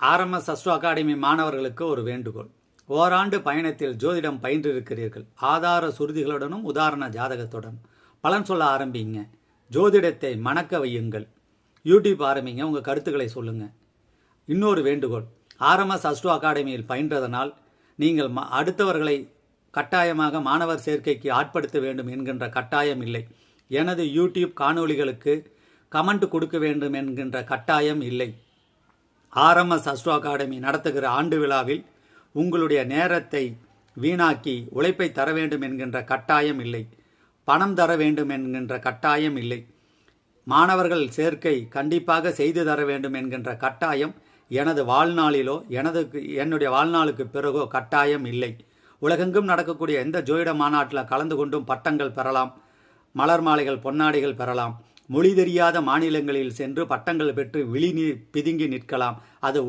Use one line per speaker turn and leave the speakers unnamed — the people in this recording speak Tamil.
ஆர்எம்எஸ் அஸ்ட்ரோ அகாடமி மாணவர்களுக்கு ஒரு வேண்டுகோள். ஓராண்டு பயணத்தில் ஜோதிடம் பயின்றிருக்கிறீர்கள். ஆதார சுருதிகளுடனும் உதாரண ஜாதகத்துடன் பலன் சொல்ல ஆரம்பிங்க. ஜோதிடத்தை மணக்க வையுங்கள். யூடியூப் ஆரம்பிங்க. உங்கள் கருத்துக்களை சொல்லுங்கள். இன்னொரு வேண்டுகோள், ஆர்எம்எஸ் அஸ்ட்ரோ அகாடமியில் பயின்றதனால் நீங்கள் அடுத்தவர்களை கட்டாயமாக மாணவர் சேர்க்கைக்கு ஆட்படுத்த வேண்டும் என்கின்ற கட்டாயம் இல்லை. எனது யூடியூப் காணொளிகளுக்கு கமெண்ட் கொடுக்க வேண்டும் என்கின்ற கட்டாயம் இல்லை. ஆர்எம்எஸ் அஸ்ட்ரோ அகாடமி நடத்துகிற ஆண்டு விழாவில் உங்களுடைய நேரத்தை வீணாக்கி உழைப்பை தர வேண்டும் என்கின்ற கட்டாயம் இல்லை. பணம் தர வேண்டும் என்கின்ற கட்டாயம் இல்லை. மாணவர்கள் சேர்க்கை கண்டிப்பாக செய்து தர வேண்டும் என்கின்ற கட்டாயம் எனது வாழ்நாளிலோ என்னுடைய வாழ்நாளுக்கு பிறகோ கட்டாயம் இல்லை. உலகெங்கும் நடக்கக்கூடிய எந்த ஜோதிட மாநாட்டில் கலந்து கொண்டும் பட்டங்கள் பெறலாம், மலர் மாலைகள் பொன்னாடிகள் பெறலாம். மொழி தெரியாத மாநிலங்களில் சென்று பட்டங்கள் பெற்று பிதுங்கி நிற்கலாம். அது